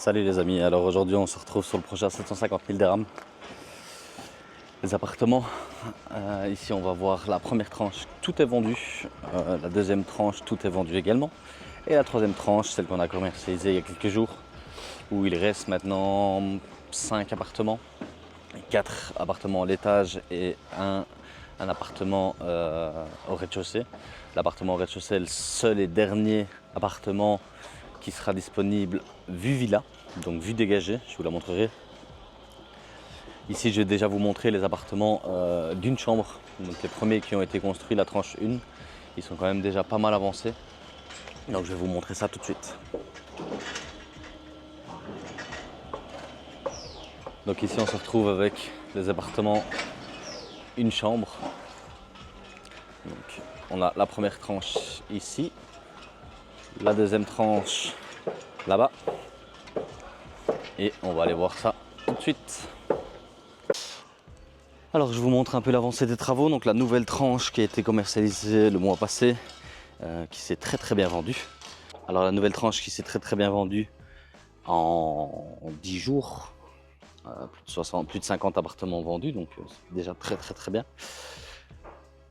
Salut les amis, alors aujourd'hui on se retrouve sur le projet à 750 000 dirhams. Les appartements, ici on va voir la première tranche, tout est vendu. La deuxième tranche, tout est vendu également. Et la troisième tranche, celle qu'on a commercialisée il y a quelques jours, où il reste maintenant 5 appartements, 4 appartements à l'étage et un appartement au rez-de-chaussée. L'appartement au rez-de-chaussée est le seul et dernier appartement qui sera disponible vue villa, donc vue dégagée, je vous la montrerai. Ici je vais déjà vous montrer les appartements d'une chambre, donc les premiers qui ont été construits, la tranche 1, ils sont quand même déjà pas mal avancés, donc je vais vous montrer ça tout de suite. Donc ici on se retrouve avec les appartements une chambre, donc on a la première tranche ici, la deuxième tranche là-bas, et on va aller voir ça tout de suite. Alors je vous montre un peu l'avancée des travaux, donc la nouvelle tranche qui a été commercialisée le mois passé, qui s'est très bien vendue. Alors la nouvelle tranche qui s'est très bien vendue en 10 jours, plus de 50 appartements vendus, donc c'est déjà très bien.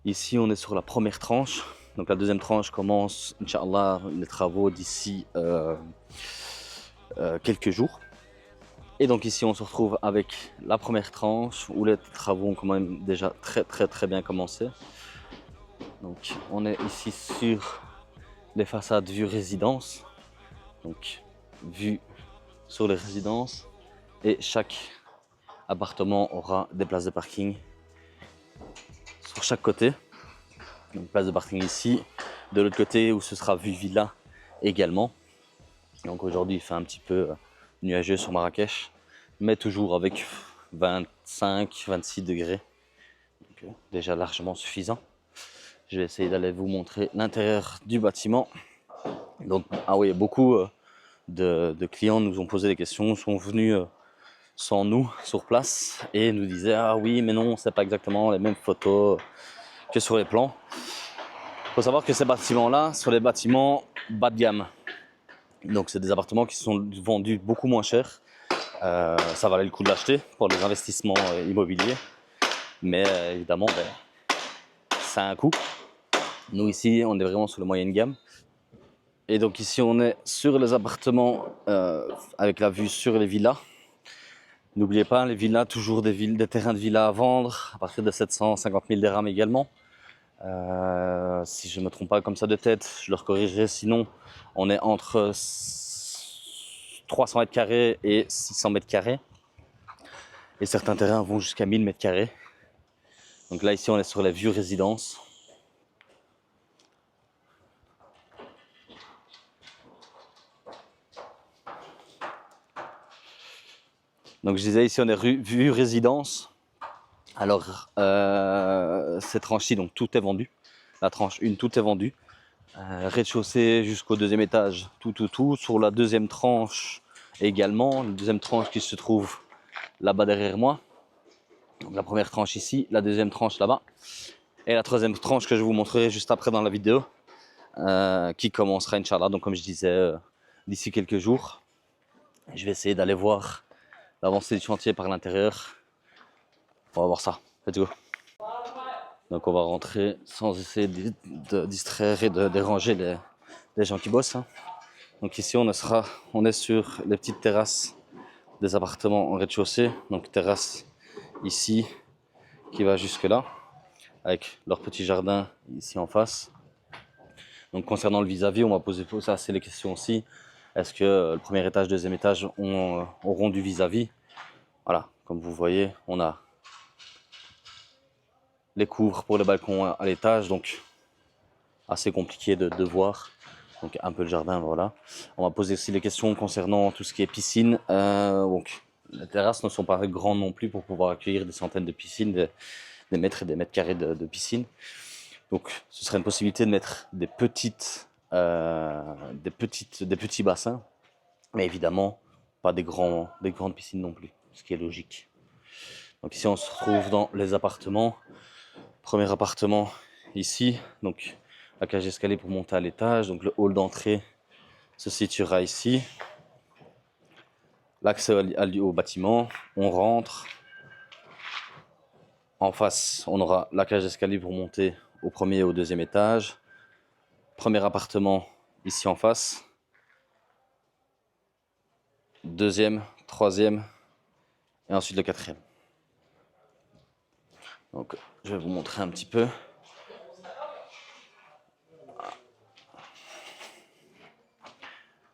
Ici on est sur la première tranche, donc la deuxième tranche commence, Inch'Allah, les travaux d'ici quelques jours. Et donc ici on se retrouve avec la première tranche où les travaux ont quand même déjà très bien commencé. Donc on est ici sur les façades vue résidence, donc vue sur les résidences, et chaque appartement aura des places de parking sur chaque côté. Donc place de parking ici, de l'autre côté où ce sera vue villa également. Donc aujourd'hui il fait un petit peu nuageux sur Marrakech, mais toujours avec 25-26 degrés, donc déjà largement suffisant. Je vais essayer d'aller vous montrer l'intérieur du bâtiment. Donc ah oui, beaucoup de clients nous ont posé des questions, sont venus sans nous sur place et nous disaient ah oui mais non, c'est pas exactement les mêmes photos que sur les plans. Il faut savoir que ces bâtiments là sont des bâtiments bas de gamme, donc c'est des appartements qui sont vendus beaucoup moins cher. Ça valait le coup de l'acheter pour les investissements immobiliers, mais évidemment ça a un coût. Nous ici on est vraiment sur le moyenne gamme, et donc ici on est sur les appartements avec la vue sur les villas. N'oubliez pas, les villas, toujours des terrains de villas à vendre à partir de 750 000 dirhams également. Si je ne me trompe pas comme ça de tête, je le corrigerai, sinon on est entre 300 mètres carrés et 600 mètres carrés. Et certains terrains vont jusqu'à 1000 mètres carrés. Donc là ici on est sur la vue résidence. Donc je disais ici on est vue résidence. Alors c'est tranché, donc tout est vendu. La tranche 1, tout est vendu. Rez-de-chaussée jusqu'au deuxième étage, tout. Sur la deuxième tranche également, la deuxième tranche qui se trouve là-bas derrière moi. Donc la première tranche ici, la deuxième tranche là-bas. Et la troisième tranche que je vous montrerai juste après dans la vidéo, qui commencera Inch'Allah, donc comme je disais, d'ici quelques jours. Je vais essayer d'aller voir l'avancée du chantier par l'intérieur. On va voir ça, let's go. Donc on va rentrer sans essayer de distraire et de déranger les gens qui bossent. Donc ici on est sur les petites terrasses des appartements en rez-de-chaussée. Donc terrasse ici qui va jusque là, avec leur petit jardin ici en face. Donc concernant le vis-à-vis, on m'a posé assez les questions aussi. Est-ce que le premier étage, deuxième étage auront du vis-à-vis? Voilà, comme vous voyez, on a les couvres pour le balcon à l'étage, donc assez compliqué de voir. Donc un peu le jardin, voilà. On m'a posé aussi les questions concernant tout ce qui est piscine. Donc les terrasses ne sont pas grandes non plus pour pouvoir accueillir des centaines de piscines, des mètres et des mètres carrés de piscine. Donc ce serait une possibilité de mettre des petits bassins, mais évidemment pas des grandes piscines non plus, ce qui est logique. Donc ici on se retrouve dans les appartements. Premier appartement ici, donc la cage d'escalier pour monter à l'étage, donc le hall d'entrée se situera ici. l'accès au bâtiment, on rentre. En face, on aura la cage d'escalier pour monter au premier et au deuxième étage. Premier appartement ici en face. Deuxième, troisième et ensuite le quatrième. Donc, je vais vous montrer un petit peu.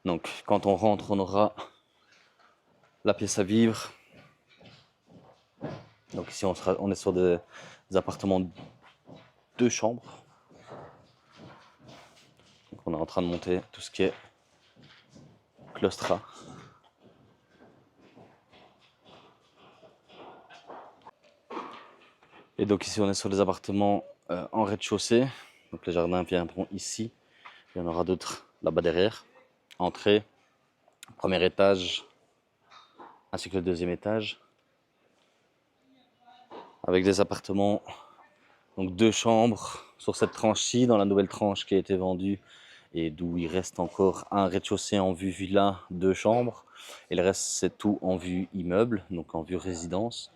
Donc, quand on rentre, on aura la pièce à vivre. Donc ici, on est sur des appartements 2 chambres. Donc, on est en train de monter tout ce qui est claustrat. Et donc ici, on est sur des appartements en rez-de-chaussée. Donc les jardins viendront ici. Il y en aura d'autres là-bas derrière. Entrée, premier étage, ainsi que le deuxième étage. Avec des appartements, donc 2 chambres sur cette tranche-ci. Dans la nouvelle tranche qui a été vendue et d'où il reste encore un rez-de-chaussée en vue villa, 2 chambres. Et le reste, c'est tout en vue immeuble, donc en vue résidence,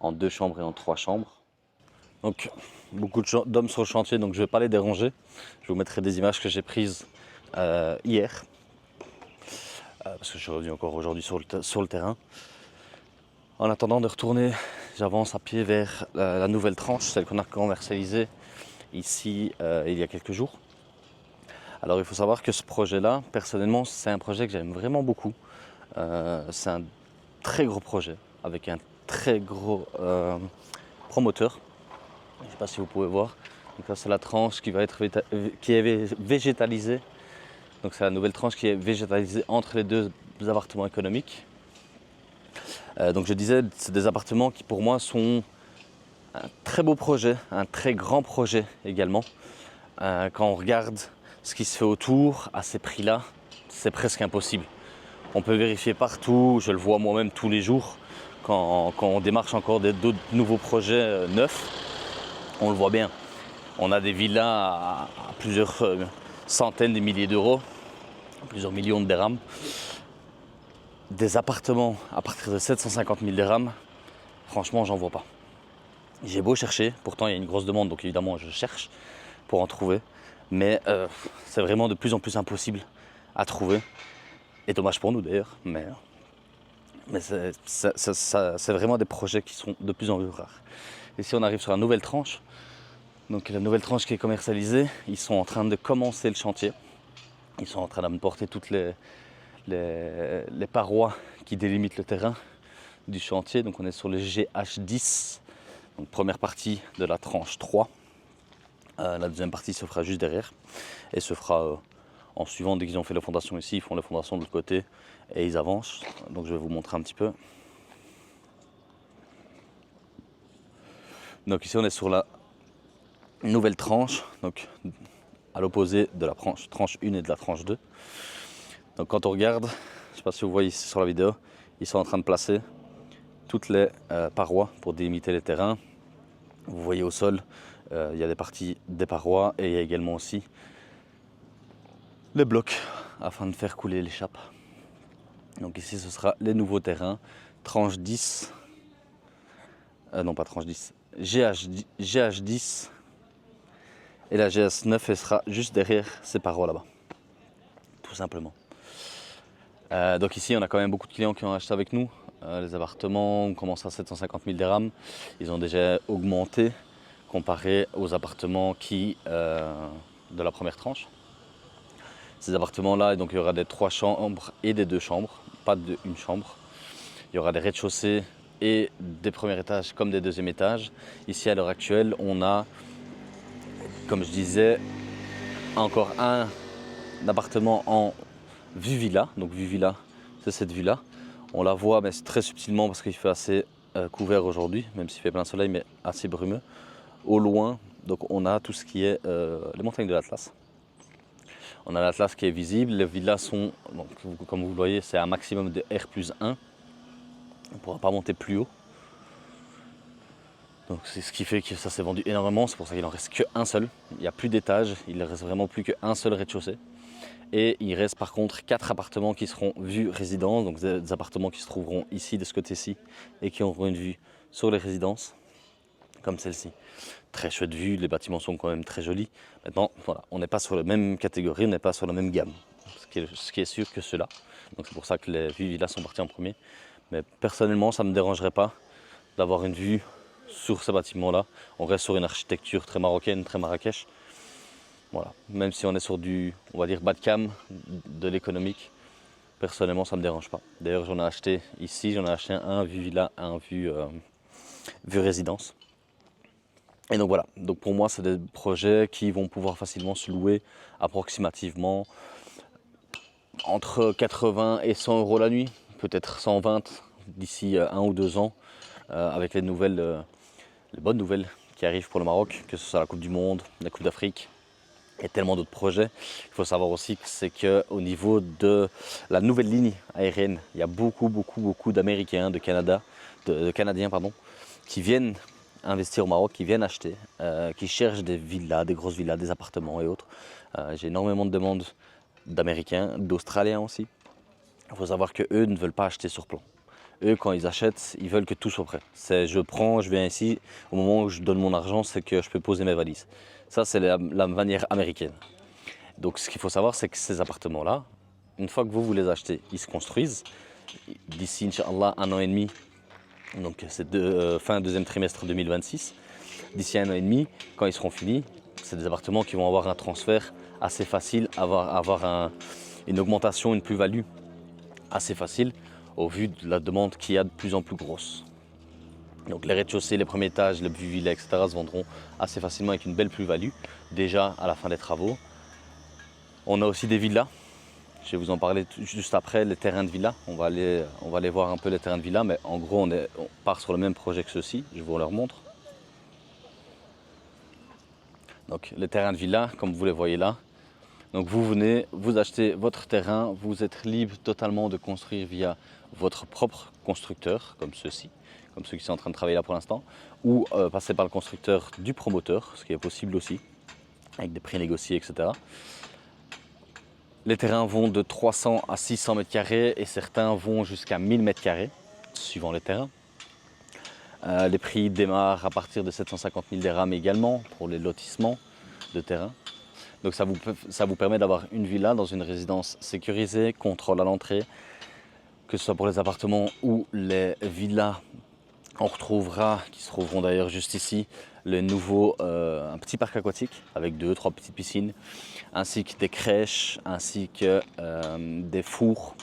en 2 chambres et en 3 chambres. Donc, beaucoup d'hommes sur le chantier, donc je ne vais pas les déranger. Je vous mettrai des images que j'ai prises hier, parce que je suis revenu encore aujourd'hui sur le terrain. En attendant de retourner, j'avance à pied vers la nouvelle tranche, celle qu'on a commercialisée ici il y a quelques jours. Alors il faut savoir que ce projet-là, personnellement, c'est un projet que j'aime vraiment beaucoup. C'est un très gros projet, avec un très gros promoteur. Je ne sais pas si vous pouvez voir. Donc là, c'est la tranche qui est végétalisée. Donc c'est la nouvelle tranche qui est végétalisée entre les 2 appartements économiques. Donc je disais, c'est des appartements qui pour moi sont un très beau projet, un très grand projet également. Quand on regarde ce qui se fait autour, à ces prix-là, c'est presque impossible. On peut vérifier partout, je le vois moi-même tous les jours, quand on démarche encore d'autres nouveaux projets neufs, on le voit bien. On a des villas à plusieurs centaines de milliers d'euros, plusieurs millions de dirhams. Des appartements à partir de 750 000 dirhams, franchement, j'en vois pas. J'ai beau chercher, pourtant il y a une grosse demande, donc évidemment je cherche pour en trouver. Mais c'est vraiment de plus en plus impossible à trouver. Et dommage pour nous d'ailleurs, mais c'est vraiment des projets qui sont de plus en plus rares. Ici on arrive sur la nouvelle tranche. Donc la nouvelle tranche qui est commercialisée, ils sont en train de commencer le chantier. Ils sont en train d'apporter toutes les parois qui délimitent le terrain du chantier. Donc on est sur le GH10, donc première partie de la tranche 3. La deuxième partie se fera juste derrière et se fera en suivant. Dès qu'ils ont fait la fondation ici, ils font la fondation de l'autre côté et ils avancent. Donc je vais vous montrer un petit peu. Donc ici on est sur la nouvelle tranche, donc à l'opposé de la tranche 1 et de la tranche 2. Donc quand on regarde, je ne sais pas si vous voyez ici sur la vidéo, ils sont en train de placer toutes les parois pour délimiter les terrains. Vous voyez au sol, il y a des parties des parois et il y a également aussi les blocs afin de faire couler les chapes. Donc ici ce sera les nouveaux terrains, tranche 10, non pas tranche 10, GH10 et la GS9 elle sera juste derrière ces parois là-bas, tout simplement. Donc ici on a quand même beaucoup de clients qui ont acheté avec nous. Les appartements, on commence à 750 000 dirhams, ils ont déjà augmenté comparé aux appartements de la première tranche. Ces appartements-là, donc il y aura des 3 chambres et des 2 chambres, pas de une chambre. Il y aura des rez-de-chaussée et des premiers étages comme des deuxièmes étages. Ici à l'heure actuelle, on a, comme je disais, encore un appartement en vue villa. Donc vue villa, c'est cette vue-là. On la voit, mais c'est très subtilement parce qu'il fait assez couvert aujourd'hui, même s'il fait plein soleil, mais assez brumeux. Au loin, donc on a tout ce qui est les montagnes de l'Atlas. On a l'Atlas qui est visible, les villas sont, donc, comme vous le voyez, c'est un maximum de R+1. On ne pourra pas monter plus haut. Donc c'est ce qui fait que ça s'est vendu énormément, c'est pour ça qu'il n'en reste qu'un seul. Il n'y a plus d'étage, il ne reste vraiment plus qu'un seul rez-de-chaussée. Et il reste par contre 4 appartements qui seront vue résidence, donc des appartements qui se trouveront ici de ce côté-ci et qui auront une vue sur les résidences, comme celle-ci. Très chouette vue, les bâtiments sont quand même très jolis. Maintenant, voilà, on n'est pas sur la même catégorie, on n'est pas sur la même gamme, ce qui est sûr que ceux-là. Donc c'est pour ça que les vues villas sont parties en premier. Mais personnellement, ça ne me dérangerait pas d'avoir une vue sur ce bâtiment-là. On reste sur une architecture très marocaine, très Marrakech. Voilà. Même si on est sur du, on va dire, bas de gamme, de l'économique, personnellement, ça ne me dérange pas. D'ailleurs, j'en ai acheté ici, j'en ai acheté un vue villa, un vue résidence. Et donc voilà, donc pour moi, c'est des projets qui vont pouvoir facilement se louer approximativement entre 80 et 100 euros la nuit, peut-être 120 d'ici 1 ou 2 ans, avec les nouvelles, les bonnes nouvelles qui arrivent pour le Maroc, que ce soit la Coupe du Monde, la Coupe d'Afrique et tellement d'autres projets. Il faut savoir aussi que c'est qu'au niveau de la nouvelle ligne aérienne, il y a beaucoup d'Américains, de Canadiens qui viennent investir au Maroc, qui viennent acheter, qui cherchent des villas, des grosses villas, des appartements et autres. J'ai énormément de demandes d'Américains, d'Australiens aussi. Il faut savoir qu'eux ne veulent pas acheter sur plan. Eux, quand ils achètent, ils veulent que tout soit prêt. C'est je prends, je viens ici, au moment où je donne mon argent, c'est que je peux poser mes valises. Ça, c'est la manière américaine. Donc ce qu'il faut savoir, c'est que ces appartements-là, une fois que vous les achetez, ils se construisent. D'ici, Inch'Allah, 1 an et demi, donc c'est fin deuxième trimestre 2026. D'ici 1 an et demi, quand ils seront finis, c'est des appartements qui vont avoir un transfert assez facile, avoir une augmentation, une plus-value assez facile au vu de la demande qui a de plus en plus grosse. Donc les rez-de-chaussée, les premiers étages, les villas, etc. se vendront assez facilement avec une belle plus-value, déjà à la fin des travaux. On a aussi des villas, je vais vous en parler juste après, les terrains de villas. On va aller voir un peu les terrains de villas, mais en gros on part sur le même projet que ceux-ci, je vous les remontre. Donc les terrains de villas, comme vous les voyez là. Donc vous venez, vous achetez votre terrain, vous êtes libre totalement de construire via votre propre constructeur, comme ceux-ci, comme ceux qui sont en train de travailler là pour l'instant, ou passer par le constructeur du promoteur, ce qui est possible aussi, avec des prix négociés, etc. Les terrains vont de 300 à 600 mètres carrés et certains vont jusqu'à 1000 mètres carrés, suivant les terrains. Les prix démarrent à partir de 750 000 dirhams également pour les lotissements de terrain. Donc ça vous permet d'avoir une villa dans une résidence sécurisée, contrôle à l'entrée, que ce soit pour les appartements ou les villas. On retrouvera, qui se trouveront d'ailleurs juste ici, un petit parc aquatique avec 2-3 petites piscines, ainsi que des crèches, ainsi que des fours,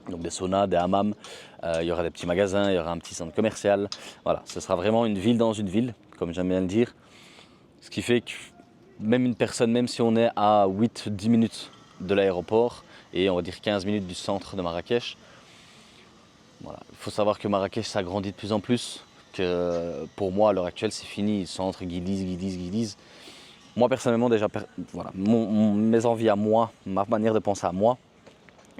donc des saunas, des hammams. Il y aura des petits magasins, il y aura un petit centre commercial. Voilà, ce sera vraiment une ville dans une ville, comme j'aime bien le dire. Ce qui fait que même une personne, même si on est à 8-10 minutes de l'aéroport et on va dire 15 minutes du centre de Marrakech, voilà. Il faut savoir que Marrakech s'agrandit de plus en plus, que pour moi à l'heure actuelle c'est fini, centre Guidiz. Moi personnellement déjà, voilà, mes envies à moi, ma manière de penser à moi,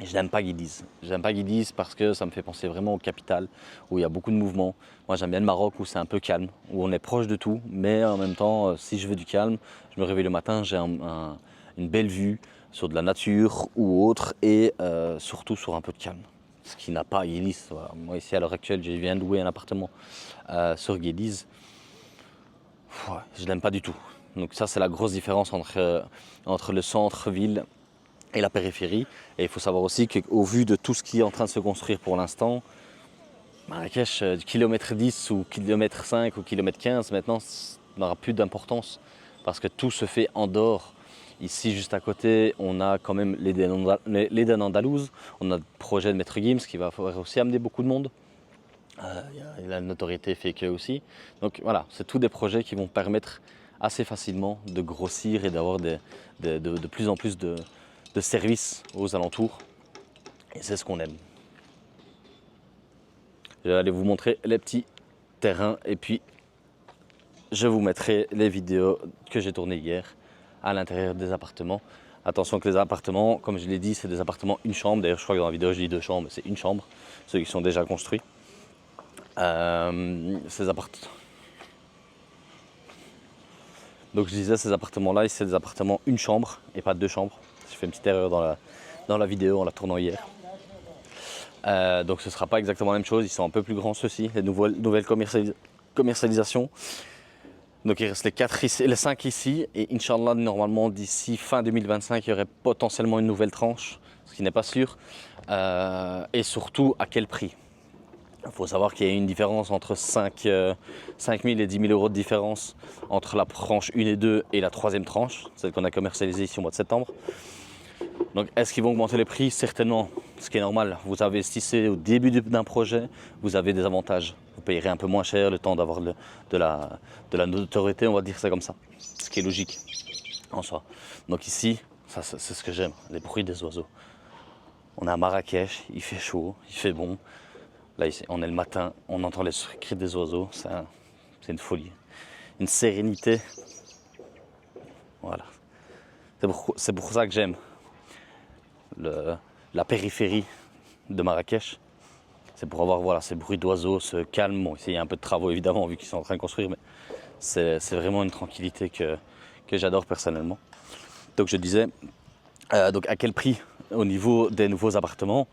je n'aime pas Guidiz. J'aime pas Guidiz parce que ça me fait penser vraiment aux capitales, où il y a beaucoup de mouvements. Moi j'aime bien le Maroc où c'est un peu calme, où on est proche de tout, mais en même temps, si je veux du calme, je me réveille le matin, j'ai une belle vue sur de la nature ou autre, et surtout sur un peu de calme. Ce qui n'a pas à Guédiz. Voilà. Moi ici à l'heure actuelle, je viens de louer un appartement sur Guédiz. Ouais, je l'aime pas du tout. Donc ça c'est la grosse différence entre le centre-ville et la périphérie. Et il faut savoir aussi qu'au vu de tout ce qui est en train de se construire pour l'instant, Marrakech, du kilomètre 10 ou kilomètre 5 ou kilomètre 15, maintenant, n'aura plus d'importance parce que tout se fait en dehors. Ici, juste à côté, on a quand même l'Eden Andalouse, on a le projet de Maître Gims qui va aussi amener beaucoup de monde. Il y a la notoriété fait que aussi. Donc voilà, c'est tous des projets qui vont permettre assez facilement de grossir et d'avoir de plus en plus de services aux alentours. Et c'est ce qu'on aime. Je vais aller vous montrer les petits terrains et puis je vous mettrai les vidéos que j'ai tournées hier à l'intérieur des appartements. Attention que les appartements, comme je l'ai dit, c'est des appartements une chambre. D'ailleurs, je crois que dans la vidéo, je dis 2 chambres, mais c'est une chambre, ceux qui sont déjà construits. Ces appartements. Donc je disais, ces appartements-là, c'est des appartements une chambre et pas 2 chambres. J'ai fait une petite erreur dans la vidéo en la tournant hier. Donc ce ne sera pas exactement la même chose, ils sont un peu plus grands ceux-ci, les nouvelles commercialisations. Donc il reste les 5 ici et Inch'Allah normalement d'ici fin 2025 il y aurait potentiellement une nouvelle tranche, ce qui n'est pas sûr. Et surtout à quel prix. Il faut savoir qu'il y a une différence entre 5 000 et 10 000 euros de différence entre la tranche 1 et 2 et la troisième tranche, celle qu'on a commercialisée ici au mois de septembre. Donc est-ce qu'ils vont augmenter les prix? Certainement, ce qui est normal. Vous investissez au début d'un projet, vous avez des avantages. Vous payerez un peu moins cher, le temps d'avoir de la notoriété, on va dire ça comme ça. Ce qui est logique en soi. Donc ici, ça, c'est ce que j'aime, les bruits des oiseaux. On est à Marrakech, il fait chaud, il fait bon. Là, ici, on est le matin, on entend les cris des oiseaux, c'est une folie. Une sérénité. Voilà. C'est pour ça que j'aime la périphérie de Marrakech. C'est pour avoir ces bruits d'oiseaux, ce calme. Bon, ici, il y a un peu de travaux évidemment, vu qu'ils sont en train de construire, mais c'est vraiment une tranquillité que j'adore personnellement. Donc je disais, donc à quel prix au niveau des nouveaux appartements?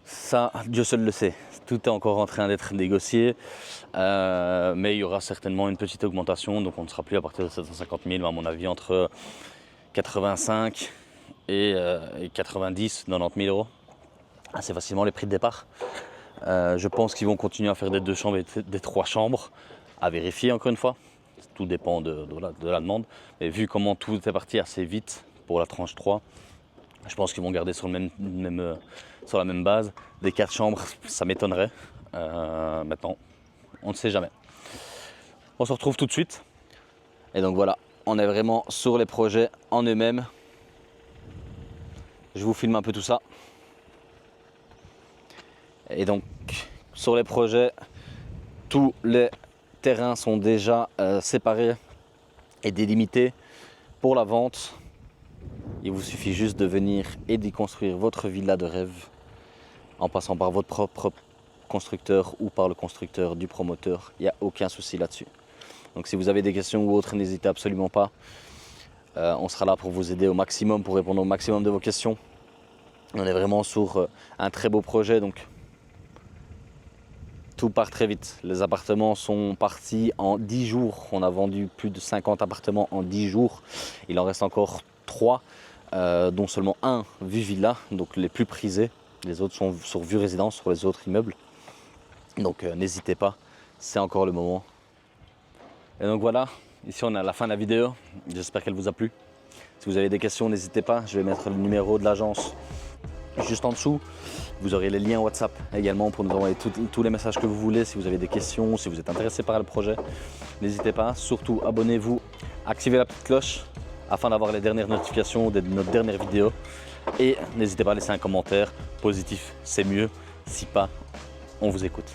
Ça, Dieu seul le sait. Tout est encore en train d'être négocié, mais il y aura certainement une petite augmentation, donc on ne sera plus à partir de 750 000, mais à mon avis entre 85 et 90, 90 000 euros. Assez facilement les prix de départ. Je pense qu'ils vont continuer à faire des 2 chambres et des 3 chambres, à vérifier encore une fois. Tout dépend de la demande, mais vu comment tout est parti assez vite pour la tranche 3, je pense qu'ils vont garder sur la même base. Des 4 chambres, ça m'étonnerait. Maintenant, on ne sait jamais. On se retrouve tout de suite. Et donc voilà, on est vraiment sur les projets en eux-mêmes. Je vous filme un peu tout ça. Et donc, sur les projets, tous les terrains sont déjà séparés et délimités pour la vente. Il vous suffit juste de venir et d'y construire votre villa de rêve en passant par votre propre constructeur ou par le constructeur du promoteur. Il n'y a aucun souci là-dessus. Donc si vous avez des questions ou autres, n'hésitez absolument pas. On sera là pour vous aider au maximum, pour répondre au maximum de vos questions. On est vraiment sur un très beau projet, donc tout part très vite. Les appartements sont partis en 10 jours. On a vendu plus de 50 appartements en 10 jours. Il en reste encore 3, dont seulement un vue villa, donc les plus prisés. Les autres sont sur vue résidence, sur les autres immeubles. Donc n'hésitez pas, c'est encore le moment. Et donc voilà, ici on est à la fin de la vidéo. J'espère qu'elle vous a plu. Si vous avez des questions, n'hésitez pas. Je vais mettre le numéro de l'agence juste en dessous. Vous aurez les liens WhatsApp également pour nous envoyer tous les messages que vous voulez. Si vous avez des questions, si vous êtes intéressé par le projet, n'hésitez pas. Surtout, abonnez-vous, activez la petite cloche afin d'avoir les dernières notifications de notre dernière vidéo. Et n'hésitez pas à laisser un commentaire. Positif, c'est mieux. Si pas, on vous écoute.